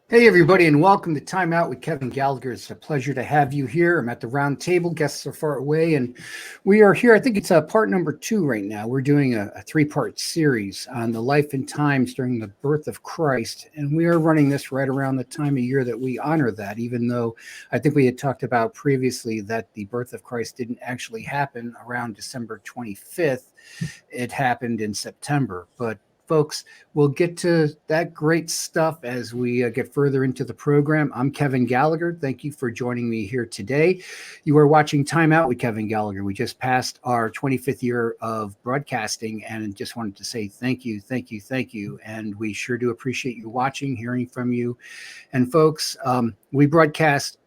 Hey, everybody, and welcome to Time Out with Kevin Gallagher. It's a pleasure to have you here. I'm at the round table. Guests are far away, and we are here. I think it's part number 2 right now. We're doing a 3-part series on the life and times during the birth of Christ, and we are running this right around the time of year that we honor that, even though I think we had talked about previously that the birth of Christ didn't actually happen around December 25th. It happened in September, but folks, we'll get to that great stuff as we get further into the program. I'm Kevin Gallagher. Thank you for joining me here today. You are watching Time Out with Kevin Gallagher. We just passed our 25th year of broadcasting and just wanted to say thank you, thank you, thank you. And we sure do appreciate you watching, hearing from you. And folks, we broadcast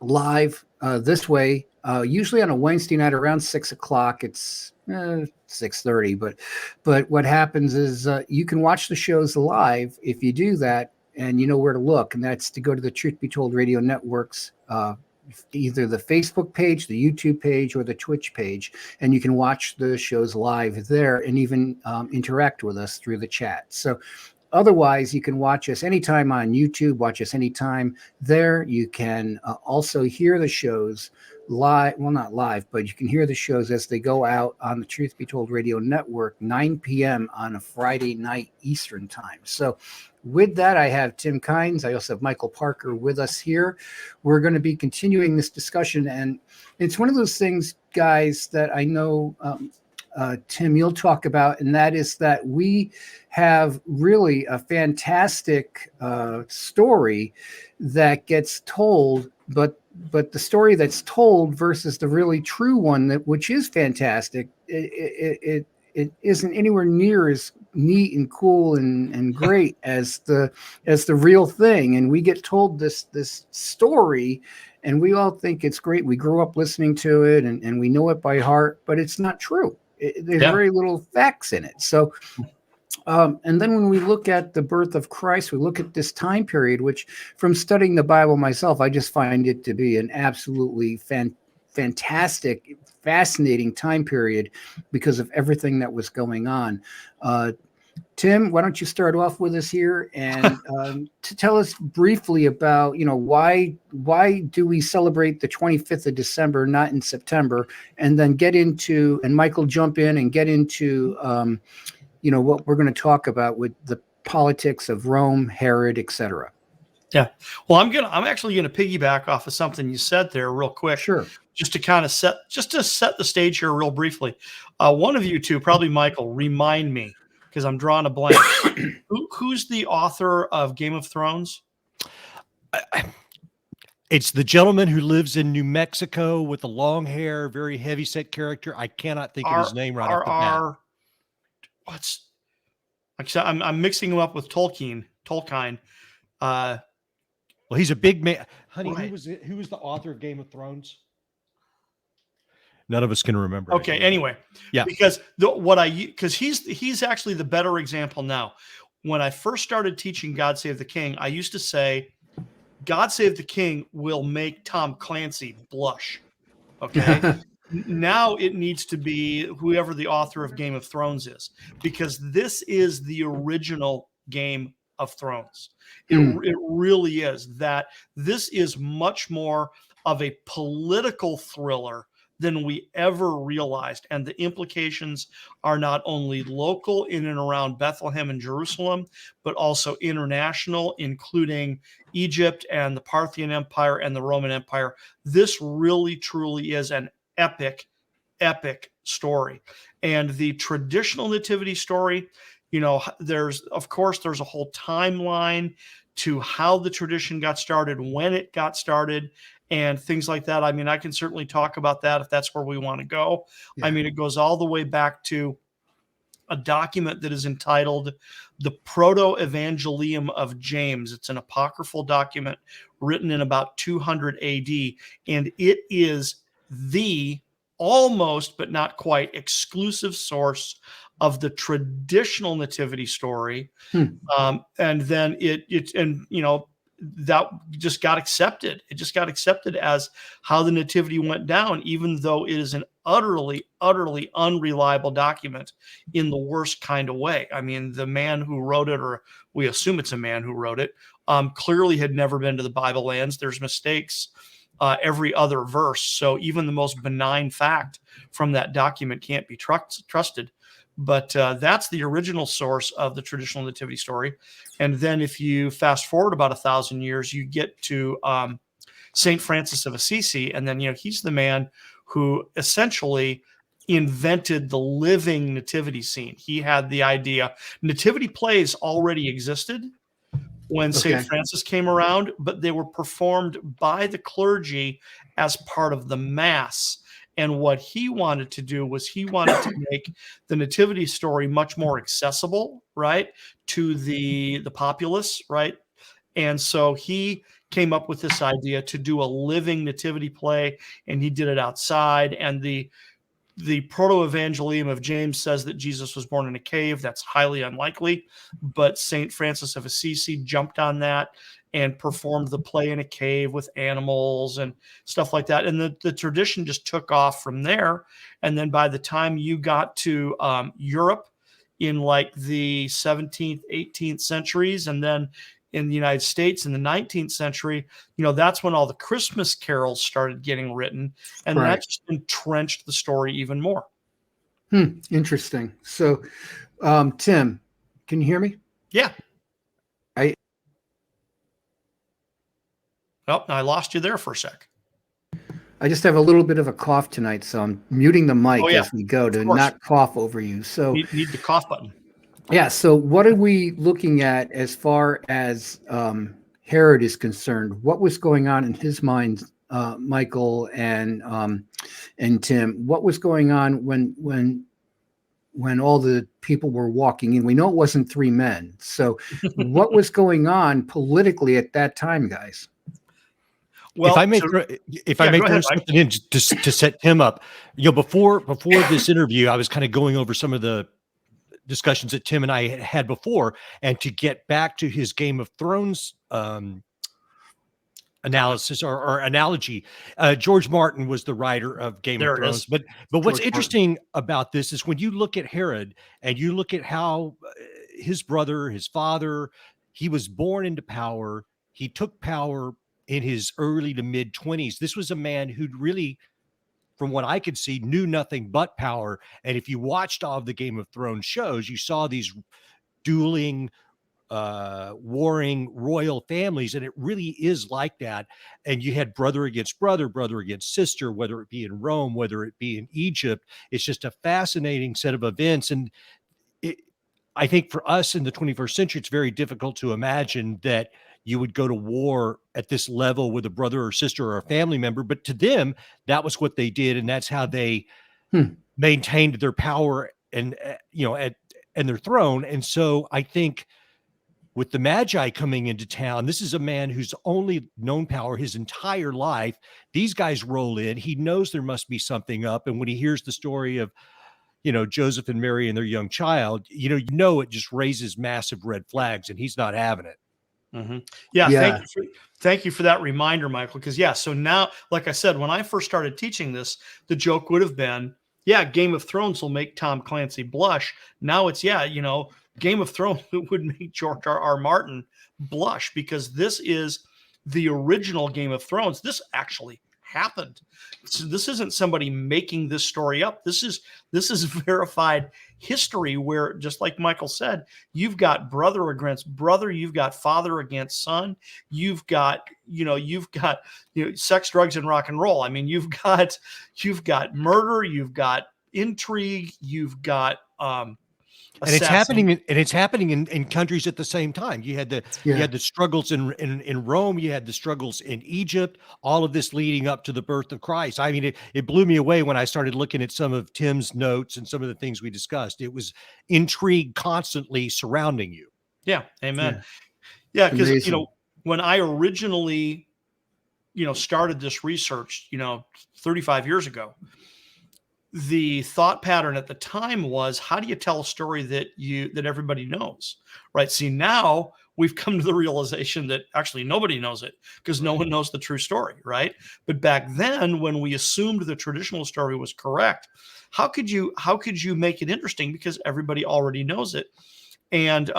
live this way, usually on a Wednesday night around 6 o'clock. It's 6:30, but what happens is you can watch the shows live if you do that, and you know where to look, and that's to go to the Truth Be Told Radio Network's either the Facebook page, the YouTube page, or the Twitch page, and you can watch the shows live there and even interact with us through the chat. So otherwise, you can watch us anytime on YouTube, watch us anytime there. You can also hear the shows live, well, not live, but you can hear the shows as they go out on the Truth Be Told Radio Network, 9 p.m. on a Friday night Eastern time. So with that, I have Tim Kynes. I also have Michael Parker with us here. We're going to be continuing this discussion, and it's one of those things, guys, that I know Tim, you'll talk about, and that is that we have really a fantastic story that gets told, but the story that's told versus the really true one, which is fantastic, it isn't anywhere near as neat and cool and great as the real thing. And we get told this story, and we all think it's great. We grew up listening to it, and we know it by heart, but it's not true. There's very little facts in it. So, and then when we look at the birth of Christ, we look at this time period, which from studying the Bible myself, I just find it to be an absolutely fantastic, fascinating time period because of everything that was going on. Tim, why don't you start off with us here and to tell us briefly about, why do we celebrate the 25th of December, not in September, and then get into, and Michael jump in and get into, what we're going to talk about with the politics of Rome, Herod, etc. Yeah. Well, I'm actually going to piggyback off of something you said there real quick. Sure. Just to set the stage here real briefly. One of you two, probably Michael, remind me, because I'm drawing a blank. Who's the author of Game of Thrones? It's the gentleman who lives in New Mexico with the long hair, very heavy-set character. I cannot think of his name right off the bat. I'm mixing him up with Tolkien. Well, he's a big man. Honey, right. Who was the author of Game of Thrones? None of us can remember. Okay. Anyway, yeah, because he's actually the better example now. When I first started teaching God Save the King, I used to say, God Save the King will make Tom Clancy blush. Okay. Now it needs to be whoever the author of Game of Thrones is, because this is the original Game of Thrones. It really is. That this is much more of a political thriller than we ever realized. And the implications are not only local in and around Bethlehem and Jerusalem, but also international, including Egypt and the Parthian Empire and the Roman Empire. This really, truly is an epic story. And the traditional nativity story, there's a whole timeline to how the tradition got started, when it got started, and things like that. I mean, I can certainly talk about that if that's where we want to go. Yeah. I mean, it goes all the way back to a document that is entitled the Proto-Evangelium of James. It's an apocryphal document written in about 200 AD, and it is the almost, but not quite, exclusive source of the traditional nativity story. And then that just got accepted. It just got accepted as how the nativity went down, even though it is an utterly, utterly unreliable document in the worst kind of way. I mean, the man who wrote it, or we assume it's a man who wrote it, clearly had never been to the Bible lands. There's mistakes every other verse. So even the most benign fact from that document can't be trusted. But that's the original source of the traditional nativity story. And then if you fast forward about 1,000 years, you get to St. Francis of Assisi. And then, he's the man who essentially invented the living nativity scene. He had the idea. Nativity plays already existed when St. Francis came around, but they were performed by the clergy as part of the Mass. And what he wanted to do was he wanted to make the nativity story much more accessible, right, to the populace, right? And so he came up with this idea to do a living nativity play, and he did it outside. And the Proto-Evangelium of James says that Jesus was born in a cave. That's highly unlikely, but St. Francis of Assisi jumped on that and performed the play in a cave with animals and stuff like that. And the tradition just took off from there. And then by the time you got to Europe in like the 17th, 18th centuries, and then in the United States in the 19th century, that's when all the Christmas carols started getting written, and that just entrenched the story even more. Interesting. So, Tim, can you hear me? Yeah. I lost you there for a sec. I just have a little bit of a cough tonight, so I'm muting the mic as we go to not cough over you. So need the cough button. Yeah. So what are we looking at as far as Herod is concerned? What was going on in his mind, Michael and Tim? What was going on when all the people were walking in? We know it wasn't three men. So what was going on politically at that time, guys? Well, if I may throw something in to set him up, before this interview, I was kind of going over some of the discussions that Tim and I had before, and to get back to his Game of Thrones analysis or analogy, George Martin was the writer of Game of Thrones. But what's interesting about this is when you look at Herod and you look at how his brother, his father, he was born into power. He took power in his early to mid 20s. This was a man who really, from what I could see, knew nothing but power. And if you watched all of the Game of Thrones shows, you saw these dueling, warring royal families, and it really is like that. And you had brother against brother, brother against sister, whether it be in Rome, whether it be in Egypt. It's just a fascinating set of events. And I think for us in the 21st century, it's very difficult to imagine that you would go to war at this level with a brother or sister or a family member. But to them, that was what they did. And that's how they maintained their power and, and their throne. And so I think with the Magi coming into town, this is a man who's only known power his entire life. These guys roll in. He knows there must be something up. And when he hears the story of, Joseph and Mary and their young child, it just raises massive red flags, and he's not having it. Mm-hmm. Yeah. Thank you for that reminder, Michael. Because so now, like I said, when I first started teaching this, the joke would have been, Game of Thrones will make Tom Clancy blush. Now it's, Game of Thrones would make George R.R. Martin blush, because this is the original Game of Thrones. This actually happened. So this isn't somebody making this story up. This is verified history, where, just like Michael said, you've got brother against brother, you've got father against son, you've got sex, drugs, and rock and roll. I mean, you've got murder, you've got intrigue, you've got and it's happening in countries at the same time. You had the struggles in Rome, you had the struggles in Egypt, all of this leading up to the birth of Christ. I mean, it blew me away when I started looking at some of Tim's notes and some of the things we discussed. It was intrigue constantly surrounding you. Yeah. Amen. Yeah. Because, when I originally, started this research, 35 years ago, the thought pattern at the time was, how do you tell a story that everybody knows, right? See, now we've come to the realization that actually nobody knows it because no one knows the true story, right? But back then, when we assumed the traditional story was correct, how could you make it interesting because everybody already knows it? And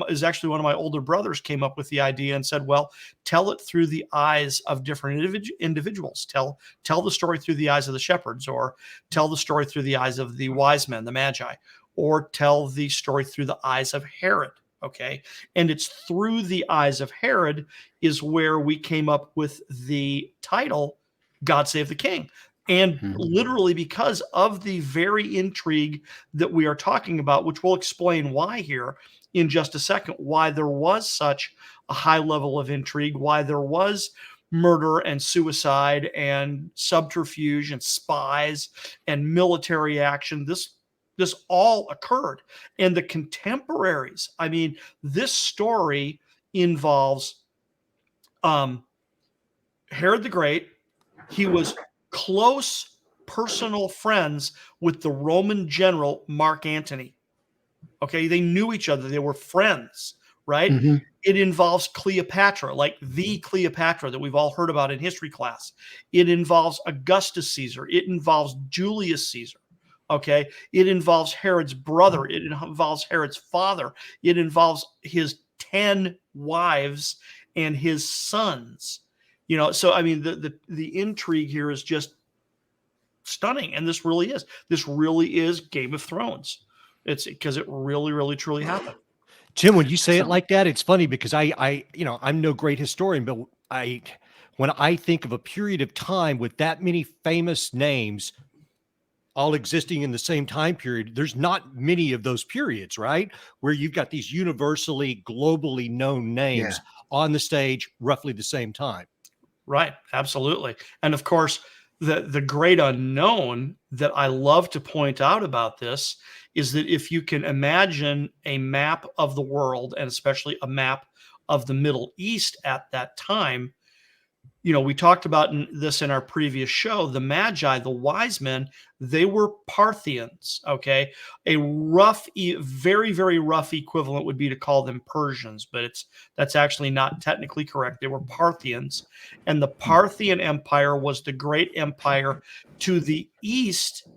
is actually one of my older brothers came up with the idea and said, well, tell it through the eyes of different individuals. Tell the story through the eyes of the shepherds, or tell the story through the eyes of the wise men, the magi, or tell the story through the eyes of Herod. Okay. And it's through the eyes of Herod is where we came up with the title, God Save the King. And literally because of the very intrigue that we are talking about, which we'll explain why here in just a second, why there was such a high level of intrigue, why there was murder and suicide and subterfuge and spies and military action. This all occurred. And the contemporaries, I mean, this story involves Herod the Great. He was close personal friends with the Roman general Mark Antony. Okay, they knew each other. They were friends, right? It involves Cleopatra, like the Cleopatra that we've all heard about in history class. It involves Augustus Caesar. It involves Julius Caesar. Okay, it involves Herod's brother. It involves Herod's father. It involves his 10 wives and his sons. You know, so I mean, the intrigue here is just stunning, and this really is Game of Thrones. It's because it really, really, truly happened. Jim, when you say it like that, it's funny because I I'm no great historian, but when I think of a period of time with that many famous names all existing in the same time period, there's not many of those periods, right? Where you've got these universally, globally known names on the stage roughly the same time. Right. Absolutely. And of course, the great unknown that I love to point out about this is that if you can imagine a map of the world, and especially a map of the Middle East at that time, you know, we talked about this in our previous show, the Magi, the wise men, they were Parthians, okay? A rough, very, very rough equivalent would be to call them Persians, but that's actually not technically correct. They were Parthians, and the Parthian Empire was the great empire to the east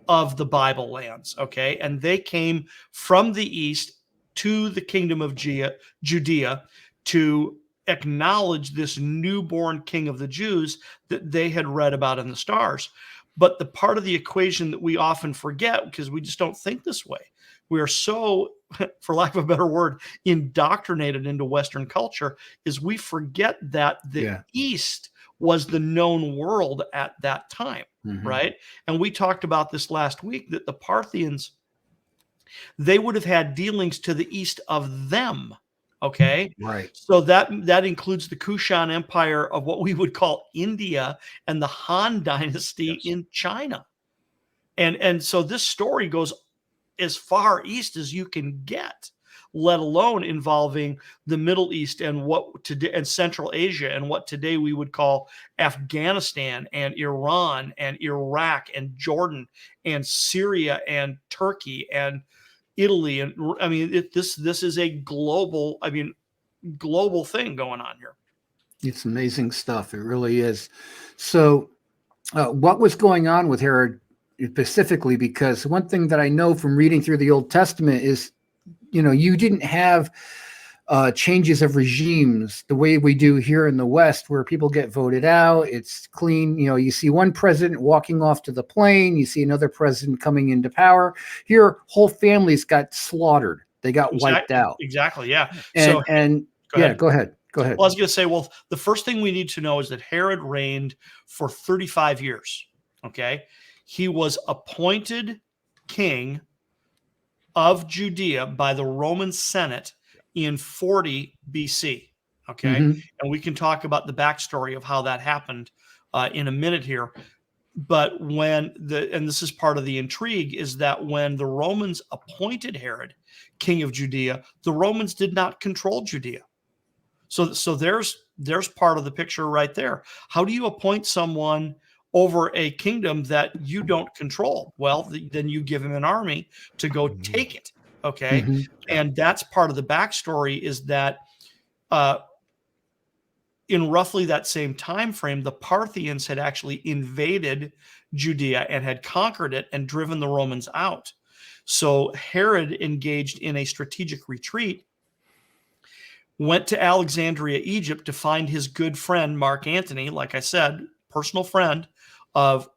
of the Bible lands, okay? And they came from the east to the kingdom of Judea to acknowledge this newborn king of the Jews that they had read about in the stars. But the part of the equation that we often forget, because we just don't think this way, we are so, for lack of a better word, indoctrinated into Western culture, is we forget that the East was the known world at that time, right? And we talked about this last week, that the Parthians, they would have had dealings to the east of them. Okay. Right. So that includes the Kushan Empire of what we would call India and the Han Dynasty in China. And so this story goes as far east as you can get, let alone involving the Middle East and what today and Central Asia and what today we would call Afghanistan and Iran and Iraq and Jordan and Syria and Turkey and Italy. And I mean, this is a global thing going on here. It's amazing stuff. It really is. So what was going on with Herod specifically? Because one thing that I know from reading through the Old Testament is, you know, you didn't have changes of regimes the way we do here in the West, where people get voted out. It's clean. You know, you see one president walking off to the plane. You see another president coming into power. Here, whole families got slaughtered. They got wiped out. Exactly. Yeah. Go ahead. Go ahead. Well, I was going to say, well, the first thing we need to know is that Herod reigned for 35 years. Okay. He was appointed king of Judea by the Roman Senate in 40 BC. Okay. And we can talk about the backstory of how that happened in a minute here. But and this is part of the intrigue, is that when the Romans appointed Herod king of Judea, the Romans did not control Judea. So there's part of the picture right there. How do you appoint someone over a kingdom that you don't control? Well, then you give him an army to go take it. Okay. Mhm. And that's part of the backstory, is that in roughly that same time frame, the Parthians had actually invaded Judea and had conquered it and driven the Romans out. So Herod engaged in a strategic retreat, went to Alexandria, Egypt, to find his good friend Mark Antony, like I said, personal friend of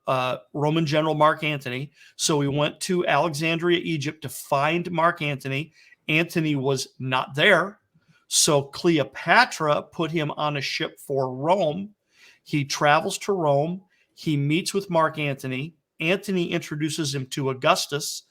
Roman general Mark Antony. So he went to Alexandria, Egypt, to find Mark Antony. Antony was not there. So Cleopatra put him on a ship for Rome. He travels to Rome. He meets with Mark Antony. Antony introduces him to Augustus,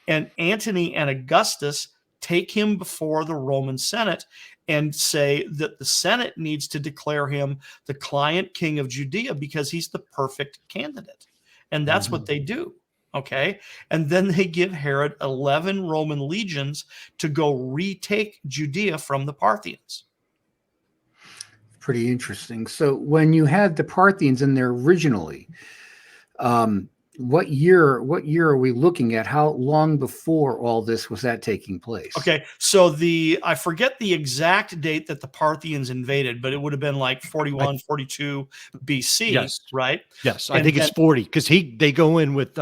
and Antony and Augustus take him before the Roman Senate and say that the Senate needs to declare him the client king of Judea because he's the perfect candidate. And that's what they do. Okay. And then they give Herod 11 Roman legions to go retake Judea from the Parthians. Pretty interesting. So when you had the Parthians in there originally, what year are we looking at? How long before all this was that taking place? Okay, so I forget the exact date that the Parthians invaded, but it would have been like 41, 42 BC, Yes. right? Yes, I think it's 40, because they go in with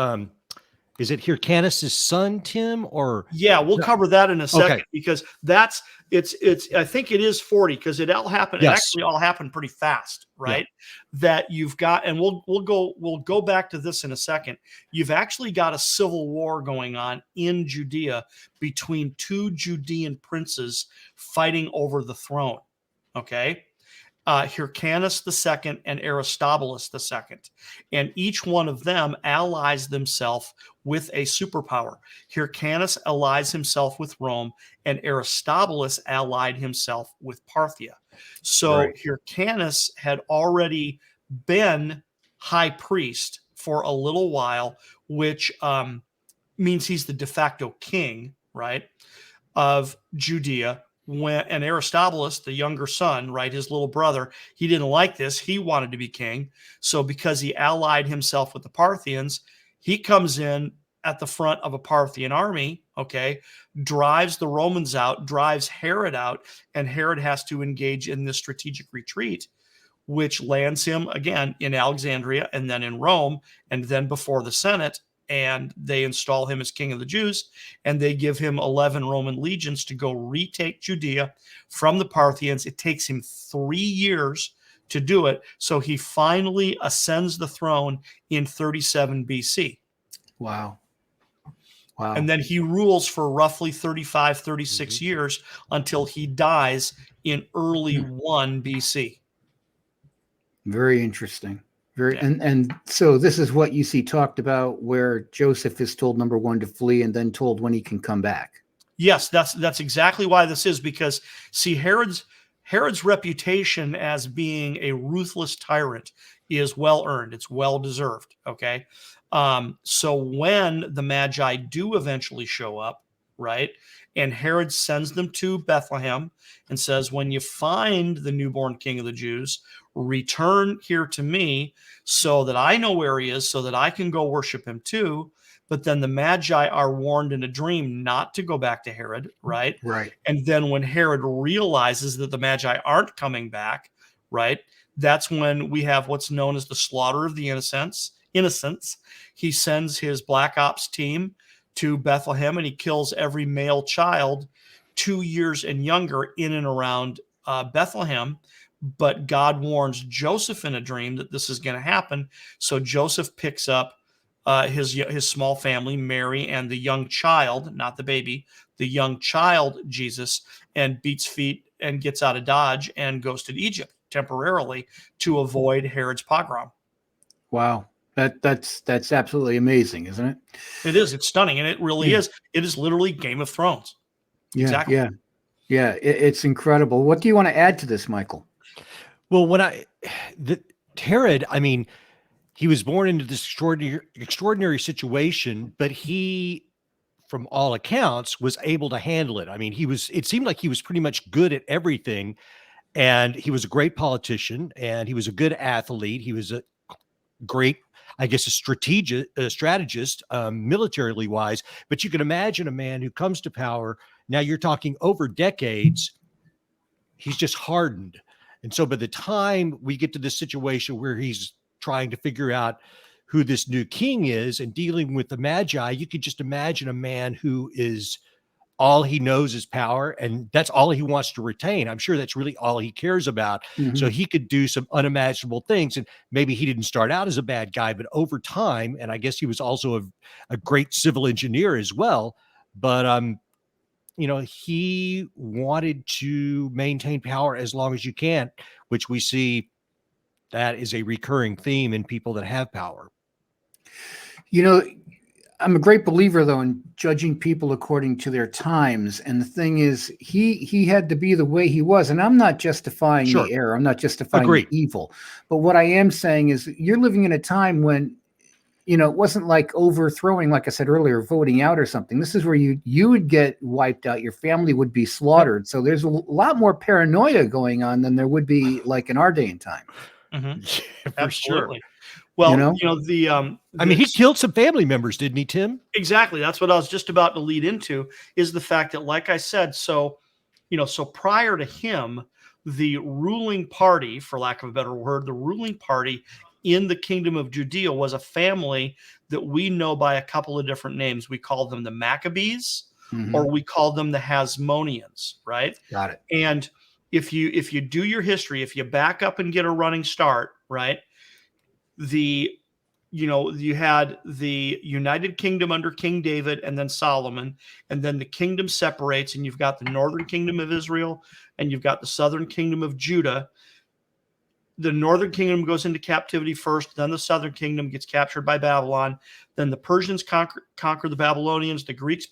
is it Hyrcanus' son, Tim, or? Yeah, we'll cover that in a second, Okay. because it's I think it is 40, because it all happened. Yes. It actually all happened pretty fast, right? Yeah. That you've got, and we'll go back to this in a second. You've actually got a civil war going on in Judea between two Judean princes fighting over the throne. Okay. Hyrcanus II and Aristobulus II. And each one of them allies themselves with a superpower. Hyrcanus allies himself with Rome, and Aristobulus allied himself with Parthia. So Right. Hyrcanus had already been high priest for a little while, which means he's the de facto king, right, of Judea. And Aristobulus, the younger son, right, his little brother, he didn't like this. He wanted to be king. So because he allied himself with the Parthians, he comes in at the front of a Parthian army, okay, drives the Romans out, drives Herod out, and Herod has to engage in this strategic retreat, which lands him again in Alexandria and then in Rome and then before the Senate. And they install him as king of the Jews, and they give him 11 Roman legions to go retake Judea from the Parthians. It takes him 3 years to do it. So he finally ascends the throne in 37 BC. Wow. Wow. And then he rules for roughly 35, 36 years until he dies in early 1 BC. Very interesting. Very, Yeah. and so this is what you see talked about, where Joseph is told, number one, to flee, and then told when he can come back. Yes, that's exactly why this is, because see, Herod's reputation as being a ruthless tyrant is well earned. It's well deserved. Okay. So when the Magi do eventually show up, right, and Herod sends them to Bethlehem and says, when you find the newborn king of the Jews, return here to me so that I know where he is, so that I can go worship him too. But then the Magi are warned in a dream not to go back to Herod, right? Right. And then when Herod realizes that the Magi aren't coming back, right, that's when we have what's known as the slaughter of the innocents. He sends his Black Ops team to Bethlehem, and he kills every male child 2 years and younger in and around Bethlehem. But God warns Joseph in a dream that this is going to happen. So Joseph picks up his small family, Mary, and the young child, not the baby, the young child, Jesus, and beats feet and gets out of Dodge and goes to Egypt temporarily to avoid Herod's pogrom. Wow. That's absolutely amazing, isn't it? It is. It's stunning. And it really is. It is literally Game of Thrones. Yeah. Exactly. Yeah. It's incredible. What do you want to add to this, Michael? Well, Herod, I mean, he was born into this extraordinary situation, but he, from all accounts, was able to handle it. I mean, it seemed like he was pretty much good at everything, and he was a great politician, and he was a good athlete. He was a great I guess, a strategist, militarily wise. But you can imagine a man who comes to power. Now you're talking over decades. He's just hardened. And so by the time we get to this situation where he's trying to figure out who this new king is and dealing with the Magi, you could just imagine a man who is all he knows is power, and that's all he wants to retain. I'm sure that's really all he cares about. Mhm. So he could do some unimaginable things. And maybe he didn't start out as a bad guy, but over time, and I guess he was also a great civil engineer as well. But he wanted to maintain power as long as you can, which we see that is a recurring theme in people that have power. You know, I'm a great believer, though, in judging people according to their times. And the thing is, he had to be the way he was. And I'm not justifying Sure. the error. I'm not justifying Agreed. the evil. But what I am saying is you're living in a time when, it wasn't like overthrowing, like I said earlier, voting out or something. This is where you would get wiped out. Your family would be slaughtered. So there's a lot more paranoia going on than there would be like in our day and time. Mm-hmm. Yeah, for Absolutely. sure. Well, I mean, he killed some family members, didn't he, Tim? Exactly. That's what I was just about to lead into, is the fact that, like I said, so prior to him, the ruling party, for lack of a better word, the ruling party in the kingdom of Judea was a family that we know by a couple of different names. We call them the Maccabees, or we call them the Hasmoneans, right? Got it. And if you do your history, if you back up and get a running start, right? You had the United Kingdom under King David and then Solomon, and then the kingdom separates, and you've got the northern kingdom of Israel and you've got the southern kingdom of Judah. The northern kingdom goes into captivity first, then the southern kingdom gets captured by Babylon, then the Persians conquer the Babylonians, the Greeks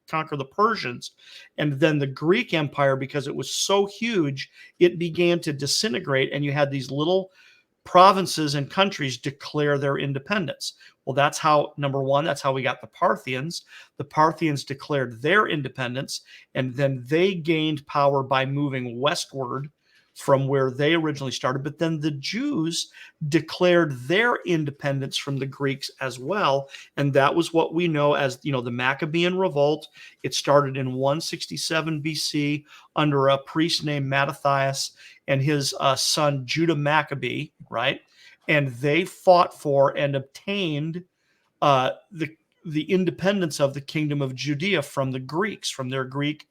conquer the Persians, and then the Greek Empire, because it was so huge, it began to disintegrate, and you had these little provinces and countries declare their independence. Well, that's how, number one, that's how we got the Parthians. The Parthians declared their independence, and then they gained power by moving westward from where they originally started. But then the Jews declared their independence from the Greeks as well. And that was what we know as, the Maccabean Revolt. It started in 167 BC under a priest named Mattathias and his son Judah Maccabee, right? And they fought for and obtained the independence of the kingdom of Judea from the Greeks, from their Greek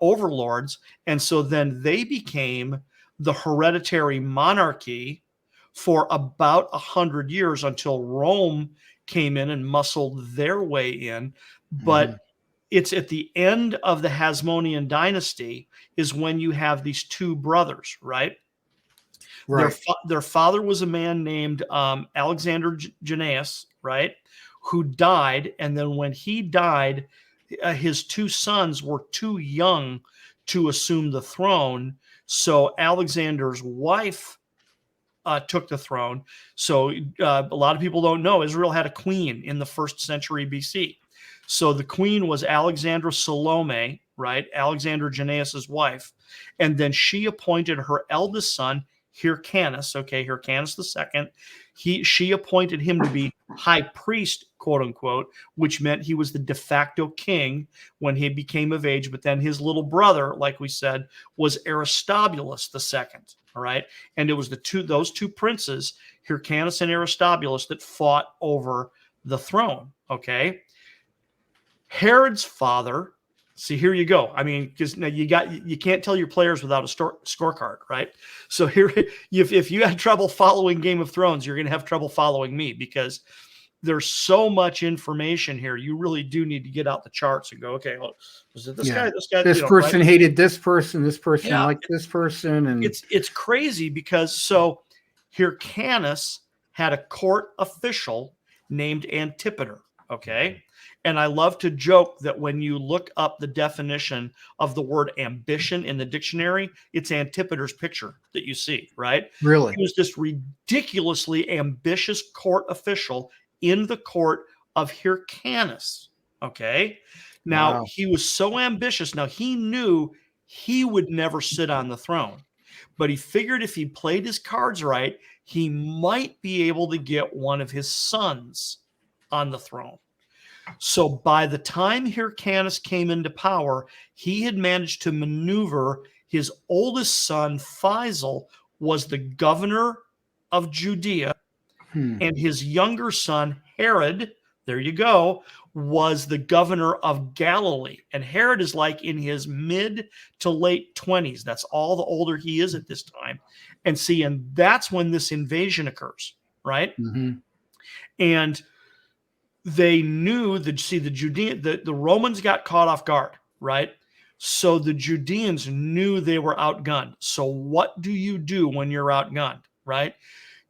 overlords. And so then they became the hereditary monarchy for about 100 years until Rome came in and muscled their way in. But it's at the end of the Hasmonean dynasty is when you have these two brothers, right? Right. Their father was a man named Alexander Jannaeus, right? Who died. And then when he died, his two sons were too young to assume the throne. So Alexander's wife took the throne. So a lot of people don't know Israel had a queen in the 1st century BC. So the queen was Alexandra Salome, right? Alexander Jannaeus' wife. And then she appointed her eldest son, Hyrcanus, Hyrcanus II. She appointed him to be high priest, quote unquote, which meant he was the de facto king when he became of age. But then his little brother, like we said, was Aristobulus II. All right. And it was those two princes, Hyrcanus and Aristobulus, that fought over the throne. Okay. Herod's father, see, here you go. I mean, because now you can't tell your players without a scorecard, right? So here, if you had trouble following Game of Thrones, you're going to have trouble following me, because there's so much information here. You really do need to get out the charts and go, okay, well, was it this guy? This person hated this person. This person liked this person, and it's crazy, because so Hyrcanus had a court official named Antipater. Okay. And I love to joke that when you look up the definition of the word ambition in the dictionary, it's Antipater's picture that you see, right? Really? He was this ridiculously ambitious court official in the court of Hyrcanus. Okay. Now, He was so ambitious. Now, he knew he would never sit on the throne, but he figured if he played his cards right, he might be able to get one of his sons on the throne. So by the time Hyrcanus came into power, he had managed to maneuver his oldest son, Faisal, was the governor of Judea, and his younger son, Herod, there you go, was the governor of Galilee. And Herod is like in his mid to late 20s. That's all the older he is at this time. And see, and that's when this invasion occurs, right? And they knew that, see, the Romans got caught off guard, right? So the Judeans knew they were outgunned. So what do you do when you're outgunned, right?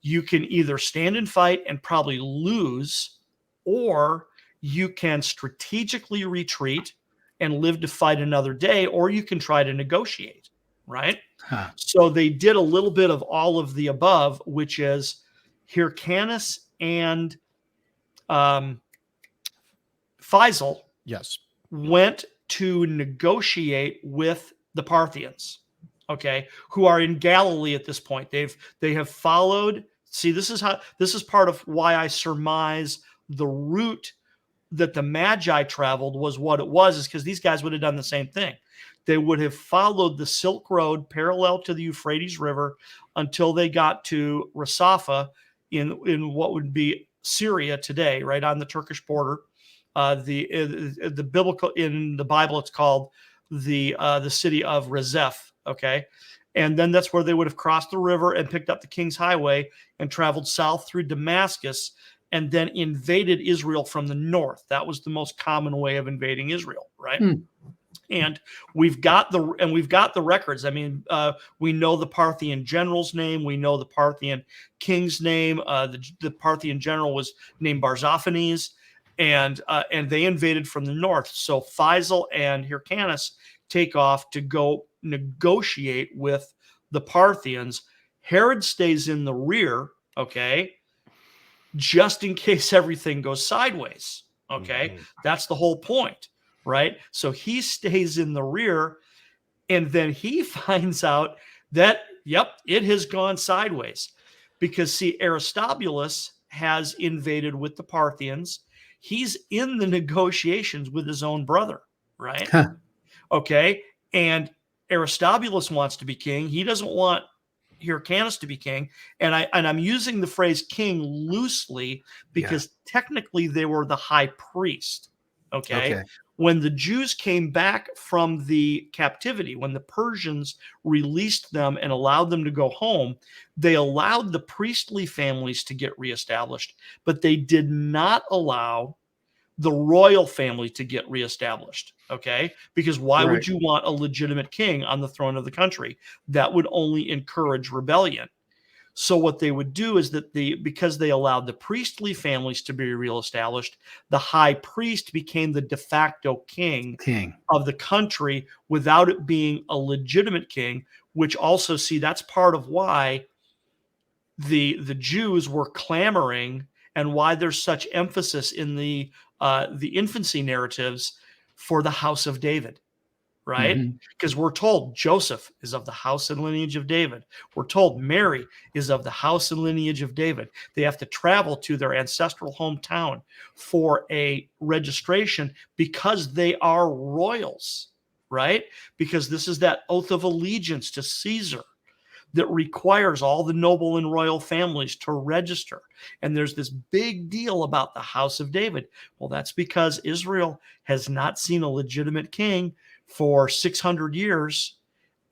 You can either stand and fight and probably lose, or you can strategically retreat and live to fight another day, or you can try to negotiate, right? So they did a little bit of all of the above, which is Hyrcanus and Faisal went to negotiate with the Parthians, okay, who are in Galilee at this point. They have followed. See, this is part of why I surmise the route that the Magi traveled was what it was, is because these guys would have done the same thing. They would have followed the Silk Road parallel to the Euphrates River until they got to Rasafa in what would be Syria today, right on the Turkish border. The biblical, in the Bible, it's called the city of Rezeph. Okay. And then that's where they would have crossed the river and picked up the King's Highway and traveled south through Damascus and then invaded Israel from the north. That was the most common way of invading Israel, right? And we've got the records. I mean, we know the Parthian general's name. We know the Parthian king's name. The Parthian general was named Barzaphanes, and they invaded from the north. So Faisal and Hyrcanus take off to go negotiate with the Parthians. Herod stays in the rear, okay, just in case everything goes sideways, okay? That's the whole point, right? So he stays in the rear, and then he finds out that, yep, it has gone sideways. Because, see, Aristobulus has invaded with the Parthians. He's in the negotiations with his own brother, right? Okay, and Aristobulus wants to be king. He doesn't want Hyrcanus to be king, and I'm using the phrase king loosely because technically they were the high priest. Okay? When the Jews came back from the captivity, when the Persians released them and allowed them to go home, they allowed the priestly families to get reestablished, but they did not allow the royal family to get reestablished, okay? Because why would you want a legitimate king on the throne of the country? That would only encourage rebellion. So what they would do is that because they allowed the priestly families to be reestablished, the high priest became the de facto king of the country without it being a legitimate king, which also, see, that's part of why the Jews were clamoring and why there's such emphasis in the infancy narratives for the house of David, right? Because we're told Joseph is of the house and lineage of David. We're told Mary is of the house and lineage of David. They have to travel to their ancestral hometown for a registration because they are royals, right? Because this is that oath of allegiance to Caesar that requires all the noble and royal families to register. And there's this big deal about the house of David. Well, that's because Israel has not seen a legitimate king for 600 years.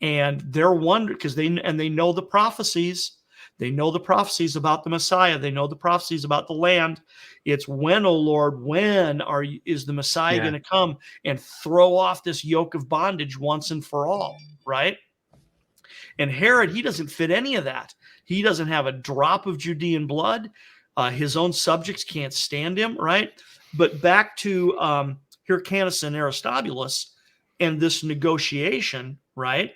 And they're wondering, because they know the prophecies. They know the prophecies about the Messiah. They know the prophecies about the land. It's when, oh Lord, when is the Messiah going to come and throw off this yoke of bondage once and for all, right? And Herod, he doesn't fit any of that. He doesn't have a drop of Judean blood. His own subjects can't stand him, right? But back to Hyrcanus and Aristobulus and this negotiation, right?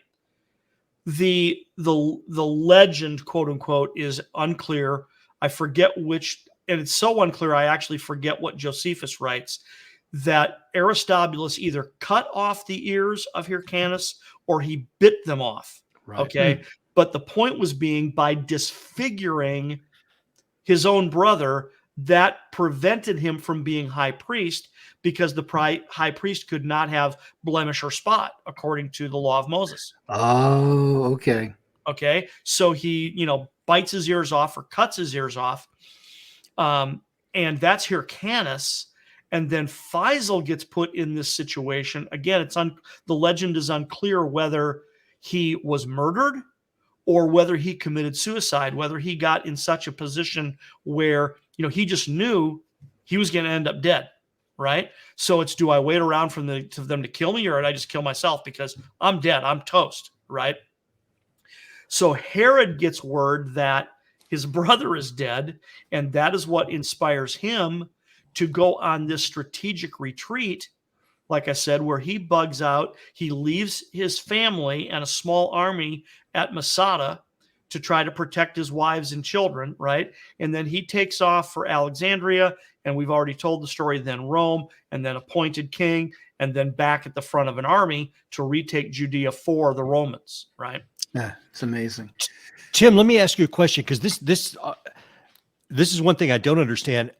The legend, quote unquote, is unclear. I forget which, and it's so unclear, I actually forget what Josephus writes, that Aristobulus either cut off the ears of Hyrcanus or he bit them off. Right. Okay. But the point was being, by disfiguring his own brother, that prevented him from being high priest, because the high priest could not have blemish or spot according to the law of Moses. Oh, okay. Okay. So he, bites his ears off or cuts his ears off. And that's Hyrcanus. And then Faisal gets put in this situation. Again, the legend is unclear whether he was murdered or whether he committed suicide, whether he got in such a position where, he just knew he was going to end up dead, right? So it's, do I wait around for them to kill me, or did I just kill myself because I'm dead, I'm toast, right? So Herod gets word that his brother is dead, and that is what inspires him to go on this strategic retreat, like I said, where he bugs out. He leaves his family and a small army at Masada to try to protect his wives and children, right? And then he takes off for Alexandria, and we've already told the story, then Rome, and then appointed king, and then back at the front of an army to retake Judea for the Romans, right? Yeah, it's amazing. Tim, let me ask you a question, because this is one thing I don't understand.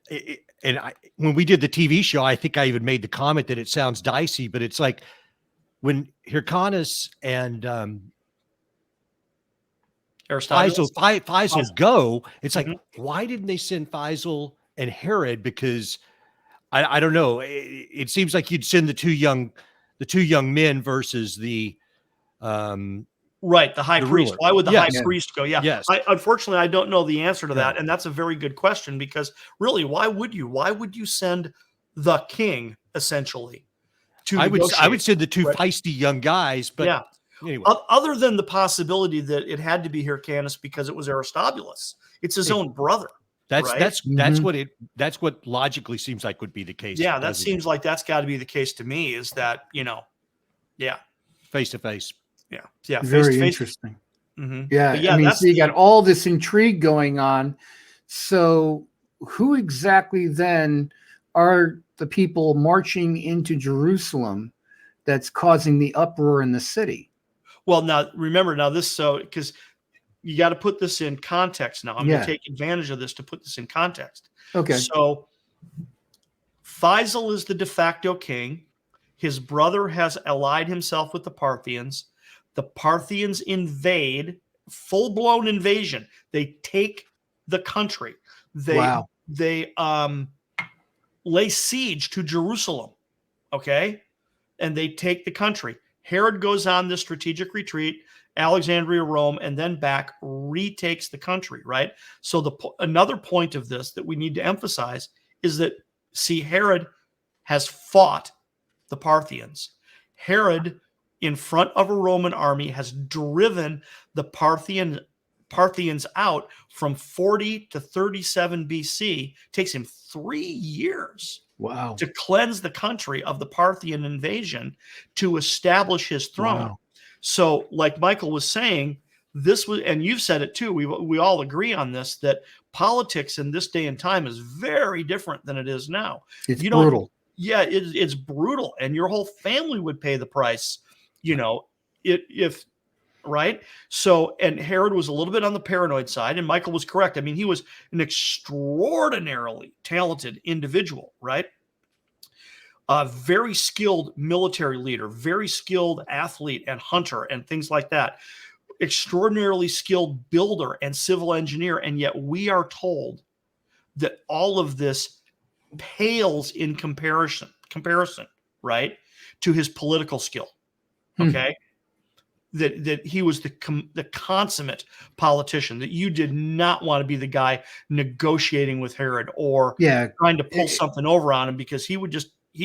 When we did the TV show, I think I even made the comment that it sounds dicey, but it's like when Hyrcanus and Faisal go, it's like, why didn't they send Faisal and Herod? Because I don't know. It seems like you'd send the two young men versus the right, the high priest. ruler. Why would the high priest go? Yeah. Yes. Unfortunately, I don't know the answer to that, and that's a very good question, because really, why would you? Why would you send the king, essentially, to negotiate? I would send the two feisty young guys, but anyway. Other than the possibility that it had to be Hyrcanus because it was Aristobulus. It's his own brother. That's what logically seems like would be the case. Yeah, that seems like that's got to be the case to me, is that, face to face. Yeah. Very interesting. Mm-hmm. Yeah. So you got all this intrigue going on. So who exactly then are the people marching into Jerusalem that's causing the uproar in the city? Well, now remember, because you got to put this in context now. I'm going to take advantage of this to put this in context. Okay. So Faisal is the de facto king. His brother has allied himself with the Parthians. The Parthians invade, full-blown invasion. They take the country. They lay siege to Jerusalem, okay? And they take the country. Herod goes on this strategic retreat, Alexandria, Rome, and then back, retakes the country, right? So another point of this that we need to emphasize is that, Herod has fought the Parthians. Herod, in front of a Roman army, has driven the Parthians out from 40 to 37 BC. It takes him 3 years to cleanse the country of the Parthian invasion to establish his throne. Wow. So, like Michael was saying, this was, and you've said it too, we all agree on this, that politics in this day and time is very different than it is now. It's brutal. Yeah, it's brutal, and your whole family would pay the price, if right. So, and Herod was a little bit on the paranoid side, and Michael was correct. I mean, he was an extraordinarily talented individual, right? A very skilled military leader, very skilled athlete and hunter and things like that. Extraordinarily skilled builder and civil engineer. And yet we are told that all of this pales in comparison, right, to his political skill. Okay. That he was the consummate politician, that you did not want to be the guy negotiating with Herod or trying to pull something over on him, because he'd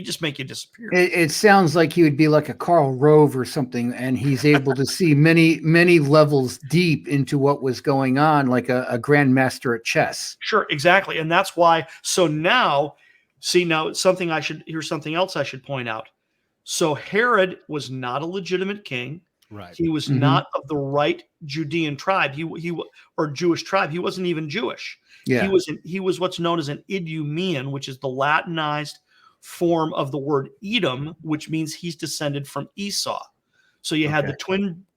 just make you disappear. It sounds like he would be like a Karl Rove or something, and he's able to see many levels deep into what was going on, like a grandmaster at chess. Sure, exactly. And that's why. So now, here's something else I should point out. So Herod was not a legitimate king. Right. He was not of the right Judean tribe. Or Jewish tribe. He wasn't even Jewish. Yeah. He was what's known as an Idumean, which is the Latinized form of the word Edom, which means he's descended from Esau. So you had the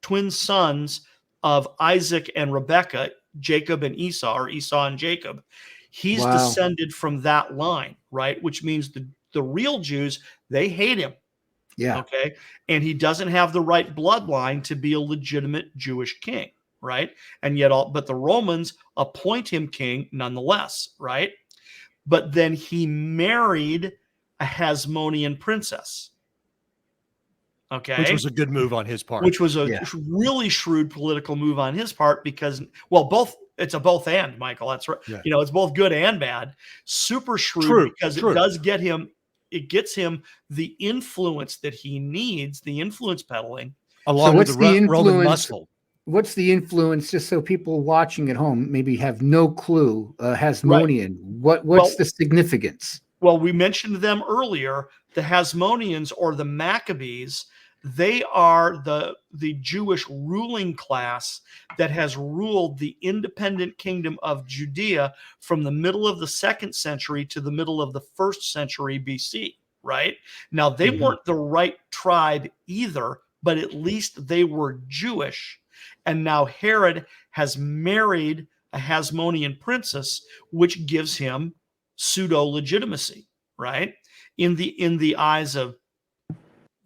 twin sons of Isaac and Rebekah, Jacob and Esau, or Esau and Jacob. He's descended from that line, right? Which means the real Jews, they hate him. Yeah. Okay. And he doesn't have the right bloodline to be a legitimate Jewish king, right? And yet but the Romans appoint him king nonetheless, right? But then he married a Hasmonean princess. Okay. Which was a good move on his part. Which was a really shrewd political move on his part because, well, it's a both and, Michael. That's right. Yeah. It's both good and bad. Super shrewd because it does get him, it gets him the influence that he needs, the influence peddling. Along with the Roman muscle. What's the influence, just so people watching at home maybe have no clue, Hasmonean? Right. What's the significance? Well, we mentioned them earlier. The Hasmoneans, or the Maccabees, they are the Jewish ruling class that has ruled the independent kingdom of Judea from the middle of the 2nd century to the middle of the 1st century BC, right? Now, they weren't the right tribe either, but at least they were Jewish. And now Herod has married a Hasmonean princess, which gives him pseudo-legitimacy, right? In the eyes of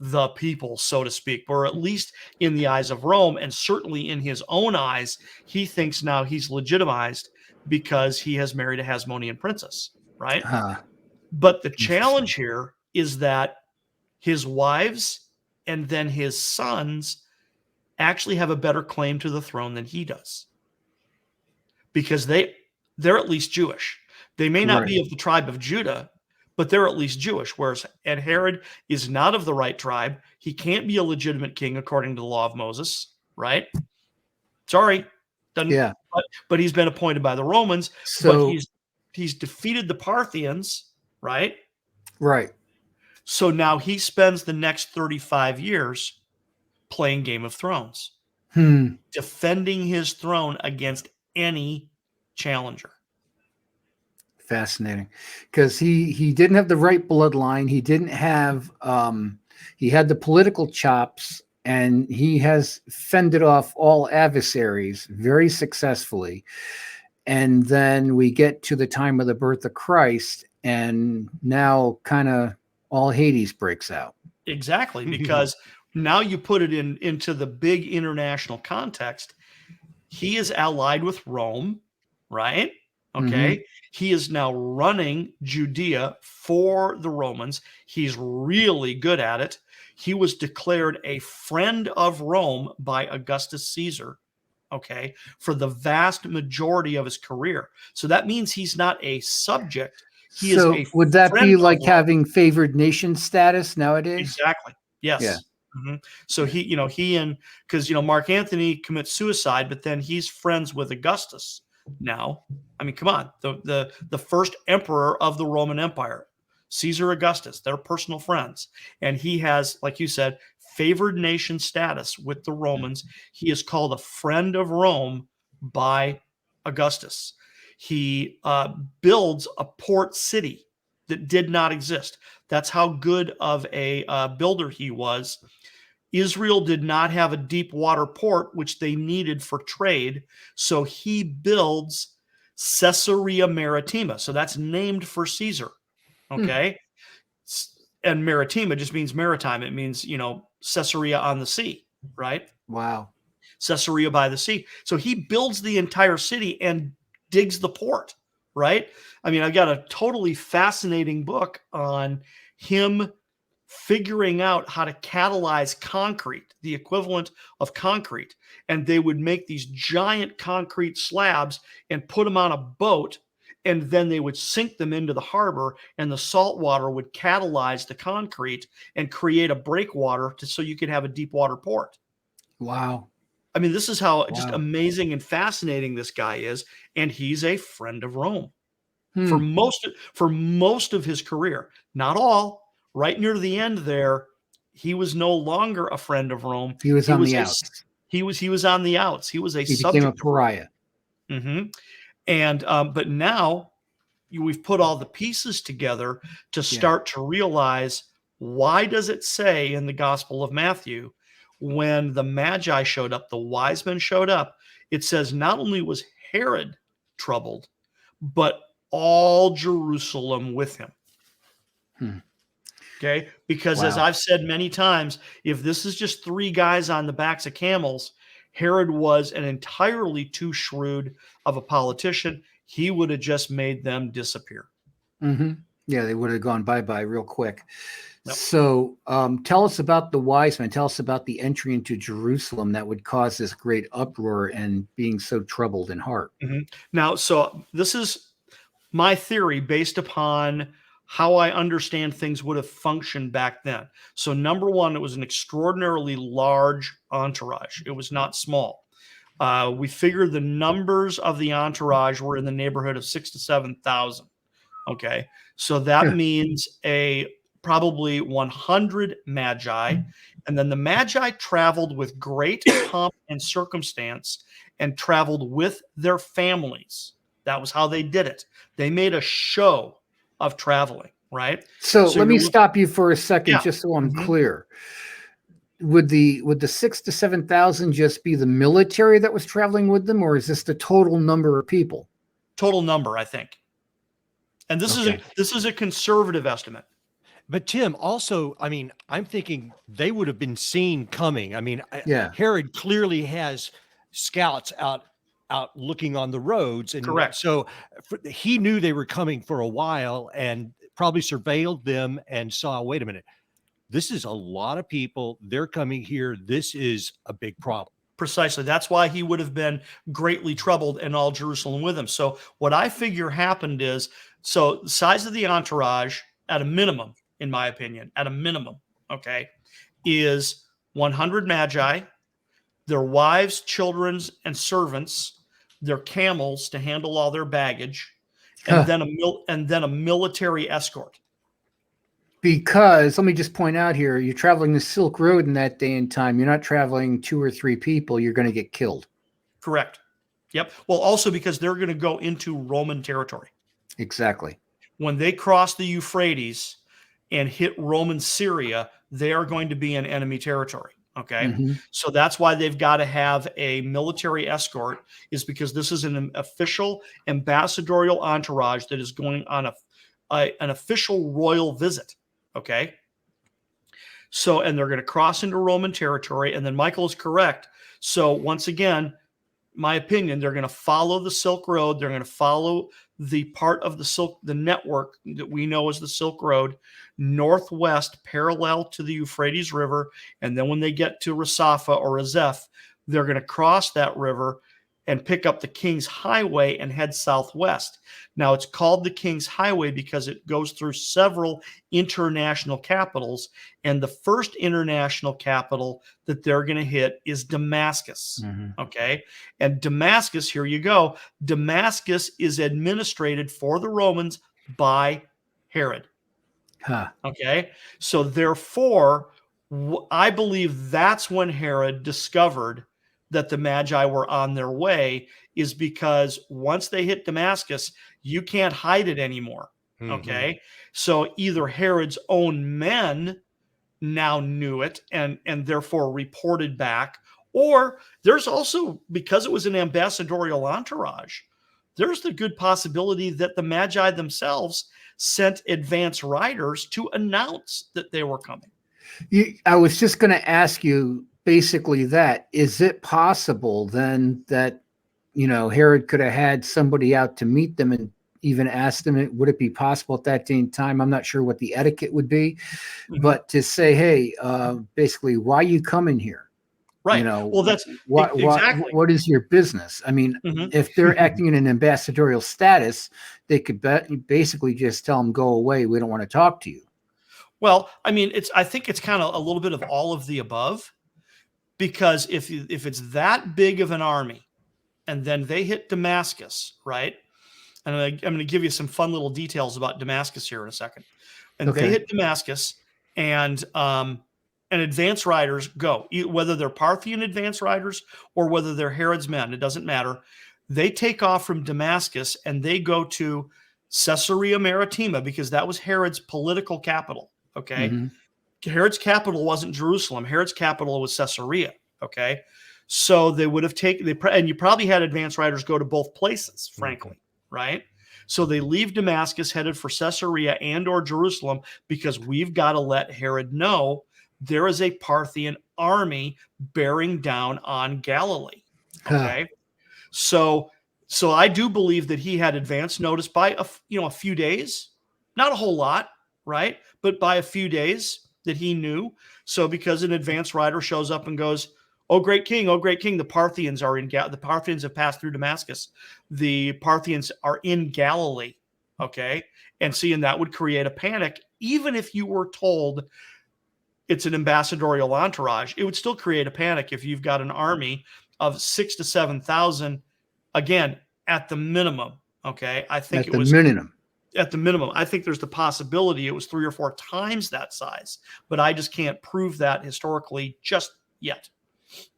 the people, so to speak, or at least in the eyes of Rome, and certainly in his own eyes, he thinks now he's legitimized because he has married a Hasmonean princess, right? But the challenge here is that his wives and then his sons actually have a better claim to the throne than he does, because they're at least Jewish. They may not be of the tribe of Judah, but they're at least Jewish, whereas Herod is not of the right tribe. He can't be a legitimate king according to the law of Moses, right? Sorry. But he's been appointed by the Romans, but he's defeated the Parthians, right? Right. So now he spends the next 35 years playing Game of Thrones, defending his throne against any challenger. Fascinating, because he didn't have the right bloodline. He didn't have he had the political chops, and he has fended off all adversaries very successfully. And then we get to the time of the birth of Christ, and now kind of all Hades breaks out. Exactly, because now you put it into the big international context. He is allied with Rome, right? Okay. He is now running Judea for the Romans. He's really good at it. He was declared a friend of Rome by Augustus Caesar, okay, for the vast majority of his career. So that means he's not a subject. He is a would that be like Rome. having favored nation status nowadays? Exactly. Yes. Yeah. So because Mark Antony commits suicide, but then he's friends with Augustus now. I mean, come on, the first emperor of the Roman Empire, Caesar Augustus, they're personal friends, and he has, like you said, favored nation status with the Romans. He is called a friend of Rome by Augustus. He builds a port city that did not exist. That's how good of a builder he was. Israel did not have a deep water port, which they needed for trade. So he builds Caesarea Maritima. So that's named for Caesar. Okay. And Maritima just means maritime. It means, Caesarea on the sea, right? Wow. Caesarea by the sea. So he builds the entire city and digs the port, right? I mean, I've got a totally fascinating book on him figuring out how to catalyze concrete, the equivalent of concrete. And they would make these giant concrete slabs and put them on a boat, and then they would sink them into the harbor, and the salt water would catalyze the concrete and create a breakwater so you could have a deep water port. Wow. I mean, this is how just amazing and fascinating this guy is. And he's a friend of Rome for most of his career. Not all. Right near the end there, he was no longer a friend of Rome. He was on the outs. He was on the outs. He was a subject. He became a pariah. And but now we've put all the pieces together to start to realize, why does it say in the Gospel of Matthew, when the Magi showed up, the wise men showed up, it says not only was Herod troubled, but all Jerusalem with him. Okay, because as I've said many times, if this is just three guys on the backs of camels, Herod was an entirely too shrewd of a politician. He would have just made them disappear. Yeah, they would have gone bye-bye real quick. Yep. So tell us about the wise men. Tell us about the entry into Jerusalem that would cause this great uproar and being so troubled in heart. Now, so this is my theory based upon how I understand things would have functioned back then. So number one, it was an extraordinarily large entourage. It was not small. We figured the numbers of the entourage were in the neighborhood of 6,000 to 7,000. Okay, so that means probably 100 magi, and then the magi traveled with great pomp and circumstance and traveled with their families. That was how they did it. They made a show of traveling, right? So let me stop you for a second, just so I'm clear. Would the 6,000 to 7,000 just be the military that was traveling with them, or is this the total number of people? Total number, I think. And this is a conservative estimate. But Tim, also, I mean, I'm thinking they would have been seen coming. I mean, Herod clearly has scouts out looking on the roads, and correct. So he knew they were coming for a while, and probably surveilled them and saw, wait a minute, this is a lot of people. They're coming here. This is a big problem. Precisely. That's why he would have been greatly troubled and all Jerusalem with him. So what I figure happened is, so the size of the entourage at a minimum, in my opinion, at a minimum, okay, is 100 magi, their wives, children, and servants, their camels to handle all their baggage, and then a military escort. Because let me just point out here, you're traveling the Silk Road in that day and time. You're not traveling 2 or 3 people. You're going to get killed. Correct. Yep. Well, also because they're going to go into Roman territory. Exactly. When they cross the Euphrates and hit Roman Syria, they are going to be in enemy territory. Okay. So that's why they've got to have a military escort, is because this is an official ambassadorial entourage that is going on an official royal visit. Okay. So, and they're going to cross into Roman territory. And then Michael is correct. So once again, my opinion, they're going to follow the Silk Road. They're going to follow the part of the network that we know as the Silk Road, northwest, parallel to the Euphrates River. And then when they get to Rasafa or Azeph, they're going to cross that river and pick up the King's Highway and head southwest. Now, it's called the King's Highway because it goes through several international capitals, and the first international capital that they're going to hit is Damascus, okay? And Damascus, here you go, Damascus is administrated for the Romans by Herod, okay? So therefore, I believe that's when Herod discovered that the Magi were on their way, is because once they hit Damascus, you can't hide it anymore. Okay. So either Herod's own men now knew it and therefore reported back, or there's also, because it was an ambassadorial entourage, there's the good possibility that the Magi themselves sent advance riders to announce that they were coming. I was just going to ask you, basically, that is it possible then that, Herod could have had somebody out to meet them and even asked them, would it be possible at that day and time? I'm not sure what the etiquette would be, but to say, hey, basically, why are you coming here? Right. Well, that's exactly what is your business? I mean, if they're acting in an ambassadorial status, they could basically just tell them, go away. We don't want to talk to you. Well, I mean, I think it's kind of a little bit of all of the above. Because if it's that big of an army, and then they hit Damascus, right? And I'm going to give you some fun little details about Damascus here in a second. And they hit Damascus, and advance riders go, whether they're Parthian advance riders or whether they're Herod's men, it doesn't matter. They take off from Damascus and they go to Caesarea Maritima, because that was Herod's political capital. Okay. Herod's capital wasn't Jerusalem. Herod's capital was Caesarea. Okay. So they would have taken, and you probably had advance riders go to both places, frankly, right? So they leave Damascus headed for Caesarea and or Jerusalem because we've got to let Herod know there is a Parthian army bearing down on Galilee. Okay. So I do believe that he had advance notice by a few days, not a whole lot, right? But by a few days that he knew. So because an advance rider shows up and goes, oh great king, the Parthians are the Parthians have passed through Damascus. The Parthians are in Galilee. Okay. And seeing that would create a panic. Even if you were told it's an ambassadorial entourage, it would still create a panic if you've got an army of 6,000 to 7,000, again, at the minimum. Okay. I think it was minimum. At the minimum. I think there's the possibility it was 3 or 4 times that size, but I just can't prove that historically just yet.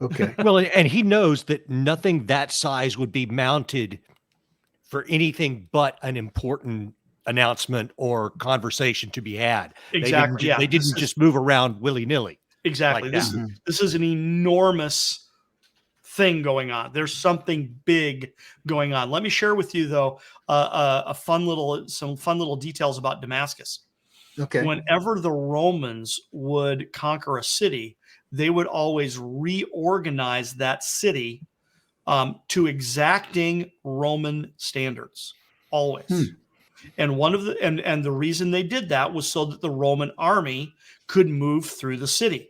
Okay. Well, and he knows that nothing that size would be mounted for anything but an important announcement or conversation to be had. Exactly. They didn't just move around willy-nilly. Exactly. Like this is an enormous thing going on. There's something big going on. Let me share with you though some fun little details about Damascus. Okay. Whenever the Romans would conquer a city, they would always reorganize that city to exacting Roman standards. Always. And one of the reason they did that was so that the Roman army could move through the city,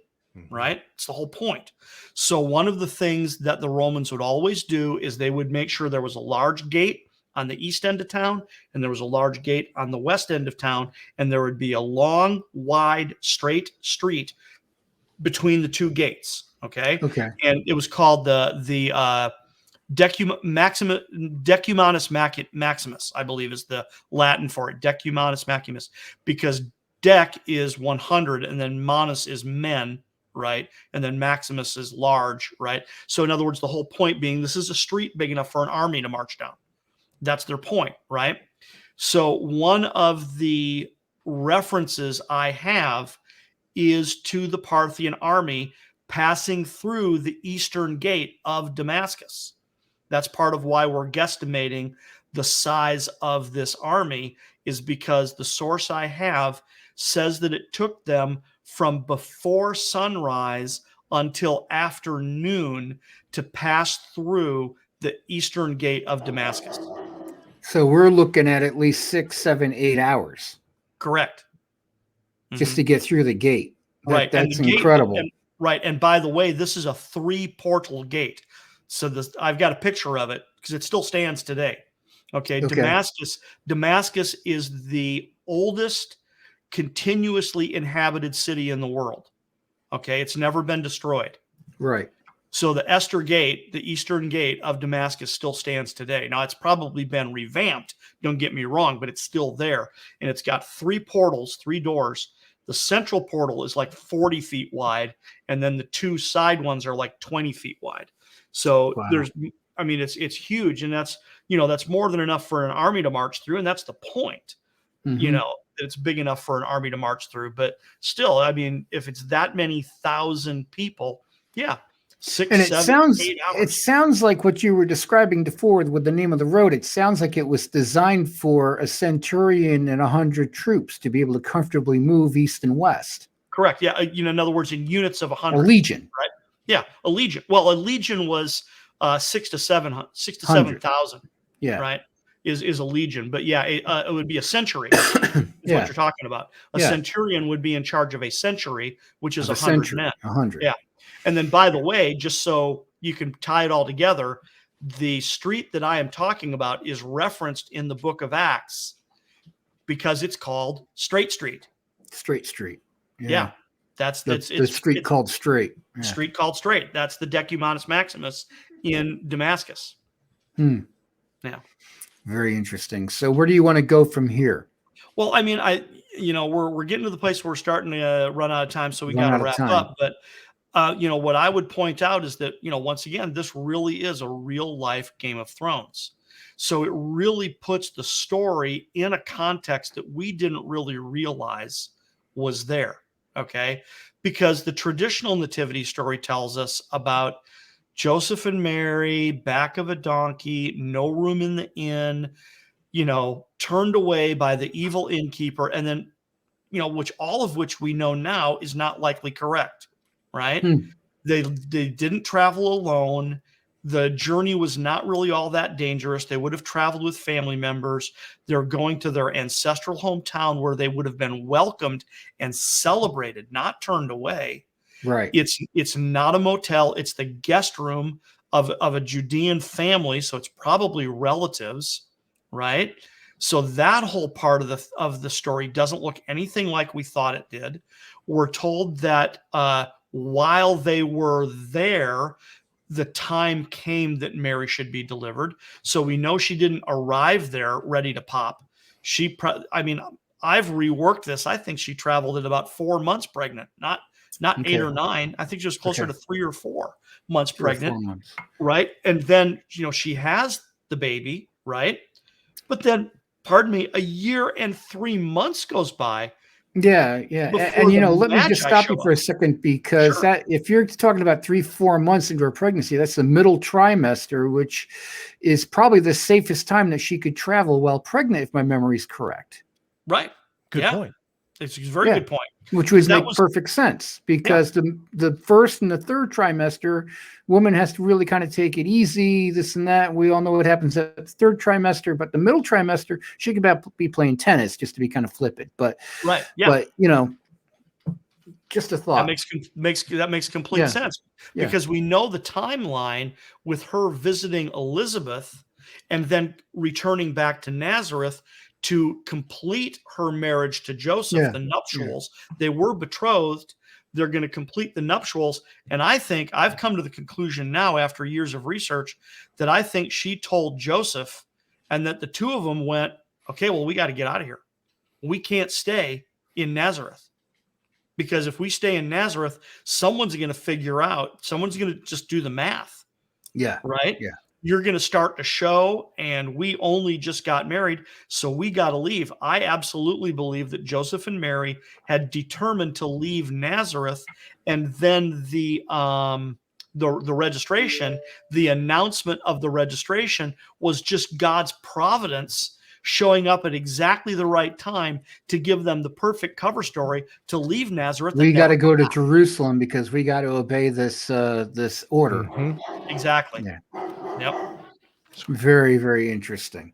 right? It's the whole point. So one of the things that the Romans would always do is they would make sure there was a large gate on the east end of town, and there was a large gate on the west end of town, and there would be a long, wide, straight street between the two gates. Okay. And it was called the Decumanus Maximus, I believe is the Latin for it. Decumanus Maximus, because dec is 100 and then manus is men, right? And then Maximus is large, right? So in other words, the whole point being this is a street big enough for an army to march down. That's their point, right? So one of the references I have is to the Parthian army passing through the eastern gate of Damascus. That's part of why we're guesstimating the size of this army, is because the source I have says that it took them from before sunrise until afternoon to pass through the eastern gate of Damascus. So we're looking at least 6, 7, 8 hours. Correct. Just to get through the gate. Right. That's incredible. Right. And by the way, this is a 3-portal gate. So I've got a picture of it because it still stands today. Okay. Damascus is the oldest continuously inhabited city in the world. Okay. It's never been destroyed. Right. So the Esther Gate, the eastern gate of Damascus, still stands today. Now, it's probably been revamped, don't get me wrong, but it's still there. And it's got 3 portals, 3 doors. The central portal is like 40 feet wide, and then the 2 side ones are like 20 feet wide. So it's huge, and that's more than enough for an army to march through, and that's the point. It's big enough for an army to march through. But still, I mean, if it's that many thousand people, yeah. 6, and 7, 8 hours. It sounds like what you were describing before with the name of the road. It sounds like it was designed for a centurion and 100 troops to be able to comfortably move east and west. Correct. Yeah. In other words, in units of 100. A legion. Right. Yeah. A legion. Well, a legion was 6 to 7,000. Yeah. Right. Is a legion. But yeah, it would be a century. Is what you're talking about. A centurion would be in charge of a century, which is 100 men. 100. Yeah. And then, by the way, just so you can tie it all together, the street that I am talking about is referenced in the book of Acts because it's called Straight Street. Straight Street. Yeah. That's the street called Straight. Yeah. Street called Straight. That's the Decumanus Maximus in Damascus. Yeah. Very interesting. So where do you want to go from here? Well, I mean, we're getting to the place where we're starting to run out of time, so we got to wrap up. But what I would point out is that, once again, this really is a real life Game of Thrones. So it really puts the story in a context that we didn't really realize was there. okay? Because the traditional nativity story tells us about Joseph and Mary, back of a donkey, no room in the inn, turned away by the evil innkeeper, and then, which all of which we know now is not likely correct, right? Hmm. They didn't travel alone. The journey was not really all that dangerous. They would have traveled with family members. They're going to their ancestral hometown where they would have been welcomed and celebrated, not turned away. Right. It's not a motel. It's the guest room of a Judean family, so it's probably relatives, right? So that whole part of the story doesn't look anything like we thought it did. We're told that while they were there, the time came that Mary should be delivered. So we know she didn't arrive there ready to pop. I've reworked this. I think she traveled at about 4 months pregnant, not Okay. 8 or 9. I think she was closer to 3 or 4 months 3 or 4 pregnant, months. right? And then, she has the baby, right? But then, pardon me, a year and 3 months goes by. Yeah. Before the Let me just Magi stop you show for a up. second, because Sure. that, if you're talking about 3-4 months into her pregnancy, that's the middle trimester, which is probably the safest time that she could travel while pregnant, if my memory is correct. Right. Good Yeah. point. It's a very Yeah. good point. Which would That make was perfect sense, because the first and the third trimester, woman has to really kind of take it easy, this and that. We all know what happens at the third trimester, but the middle trimester, she could be playing tennis, just to be kind of flippant. But right. Yeah. Just a That thought. makes complete Yeah. sense, Yeah. because we know the timeline with her visiting Elizabeth and then returning back to Nazareth to complete her marriage to Joseph, Yeah. the nuptials. They were betrothed. They're going to complete the nuptials. And I think I've come to the conclusion now, after years of research, that I think she told Joseph, and that the two of them went, okay, well, we got to get out of here. We can't stay in Nazareth. Because if we stay in Nazareth, someone's going to just do the math, Yeah. right? Yeah. You're going to start a show, and we only just got married, so we got to leave. I absolutely believe that Joseph and Mary had determined to leave Nazareth, and then the registration, the announcement of the registration, was just God's providence showing up at exactly the right time to give them the perfect cover story to leave Nazareth. We got to go to Jerusalem because we got to obey this order. Mhm. Exactly. Yeah. Yep. Very, very interesting.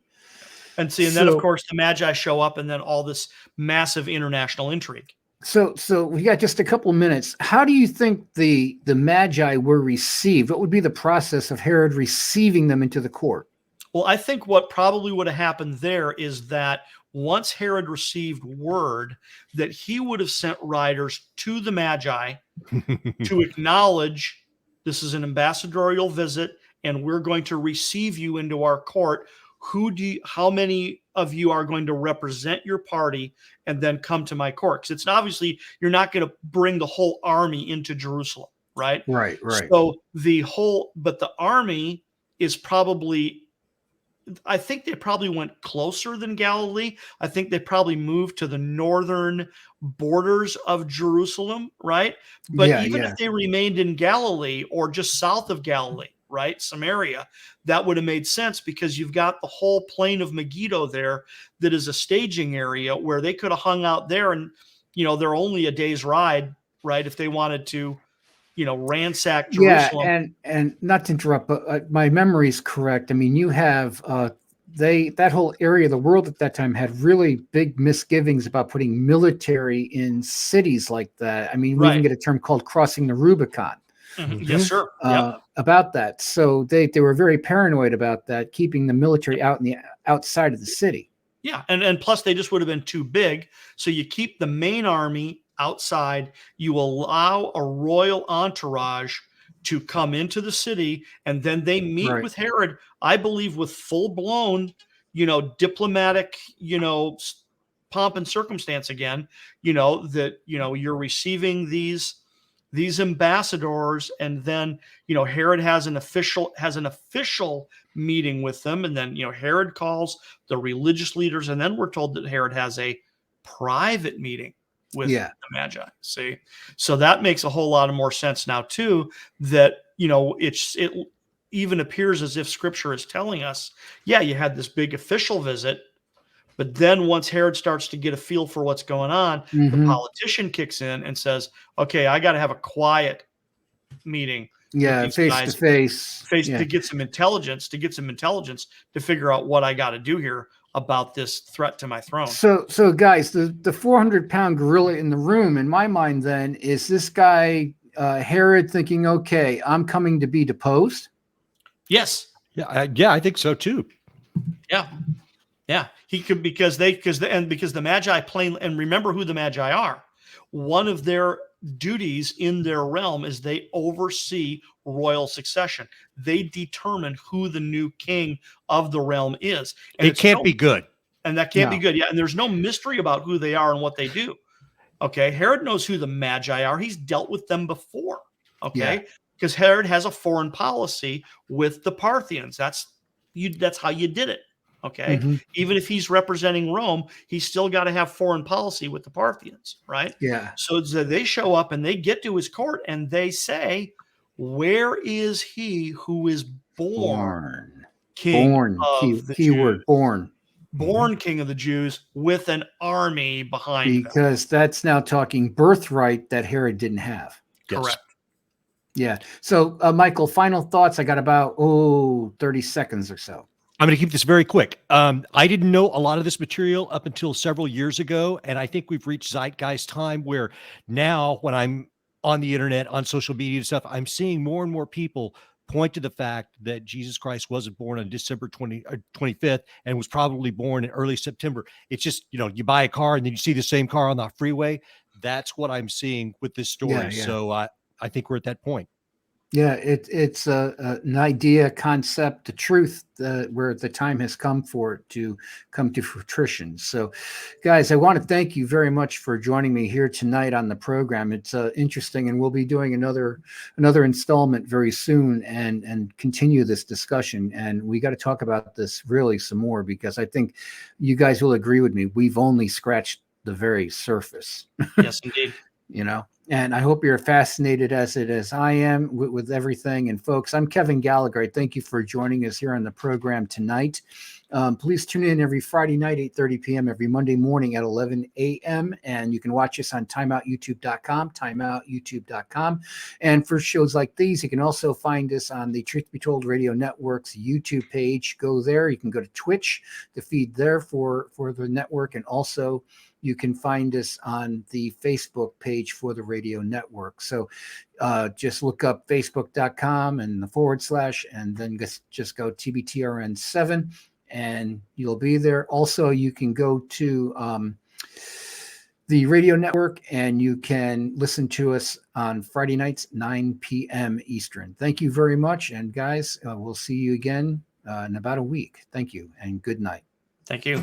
And then of course the Magi show up, and then all this massive international intrigue. So we got just a couple of minutes. How do you think the Magi were received? What would be the process of Herod receiving them into the court? Well, I think what probably would have happened there is that once Herod received word, that he would have sent riders to the Magi to acknowledge this is an ambassadorial visit, and we're going to receive you into our court. How many of you are going to represent your party and then come to my court? Because it's obviously, you're not going to bring the whole army into Jerusalem, right? Right. So but the army is probably, I think they probably went closer than Galilee. I think they probably moved to the northern borders of Jerusalem, right? But even if they remained in Galilee or just south of Galilee, right, Samaria, that would have made sense, because you've got the whole plain of Megiddo there that is a staging area where they could have hung out there, and they're only a day's ride, right, if they wanted to ransack Jerusalem. Yeah, and not to interrupt, but my memory is correct. I mean, you have that whole area of the world at that time had really big misgivings about putting military in cities like that. I mean, we even get a term called crossing the Rubicon. Mm-hmm. Yes, sir. About that. So they were very paranoid about that, keeping the military out in the outside of the city. Yeah, and plus they just would have been too big. So you keep the main army outside. You allow a royal entourage to come into the city, and then they meet with Herod, I believe, with full-blown, diplomatic, pomp and circumstance again. That you're receiving these ambassadors, and then Herod has an official meeting with them, and then Herod calls the religious leaders, and then we're told that Herod has a private meeting with the Magi. See, so that makes a whole lot of more sense now too. That it even appears as if Scripture is telling us, yeah, you had this big official visit, but then once Herod starts to get a feel for what's going on, the politician kicks in and says, "Okay, I got to have a quiet meeting." Yeah, face to face, to get some intelligence, to figure out what I got to do here about this threat to my throne. So guys, the 400-pound gorilla in the room, in my mind, then is this guy Herod thinking, "Okay, I'm coming to be deposed." Yes. Yeah, I think so too. Yeah, he could because the Magi and remember who the Magi are. One of their duties in their realm is they oversee royal succession. They determine who the new king of the realm is. And it can't be good. And that can't be good. Yeah. And there's no mystery about who they are and what they do. Okay. Herod knows who the Magi are. He's dealt with them before. Okay. Because Herod has a foreign policy with the Parthians. That's how you did it. Okay. Even if he's representing Rome, he's still got to have foreign policy with the Parthians, right? Yeah. So they show up and they get to his court and they say, "Where is he who is born king of the Jews?" Born king of the Jews with an army behind him. Because that's now talking birthright that Herod didn't have. Correct. Yeah. So, Michael, final thoughts. I got about 30 seconds or so. I'm going to keep this very quick. I didn't know a lot of this material up until several years ago, and I think we've reached zeitgeist time where now when I'm on the internet, on social media and stuff, I'm seeing more and more people point to the fact that Jesus Christ wasn't born on December 25th and was probably born in early September. It's just, you buy a car and then you see the same car on the freeway. That's what I'm seeing with this story. So I think we're at that point. Yeah, it's an idea, concept, the truth, where the time has come for it to come to fruition. So, guys, I want to thank you very much for joining me here tonight on the program. It's interesting, and we'll be doing another installment very soon and continue this discussion. And we got to talk about this really some more, because I think you guys will agree with me. We've only scratched the very surface. Yes, indeed. And I hope you're fascinated as I am with everything. And folks, I'm Kevin Gallagher. I thank you for joining us here on the program tonight. Please tune in every Friday night, 8:30 p.m., every Monday morning at 11 a.m. And you can watch us on timeoutyoutube.com. And for shows like these, you can also find us on the Truth Be Told Radio Network's YouTube page. Go there. You can go to Twitch, the feed there for the network. And also, you can find us on the Facebook page for the radio network. So just look up facebook.com and the / and then just go TBTRN7 and you'll be there. Also, you can go to the radio network and you can listen to us on Friday nights, 9 p.m. Eastern. Thank you very much. And guys, we'll see you again in about a week. Thank you and good night. Thank you.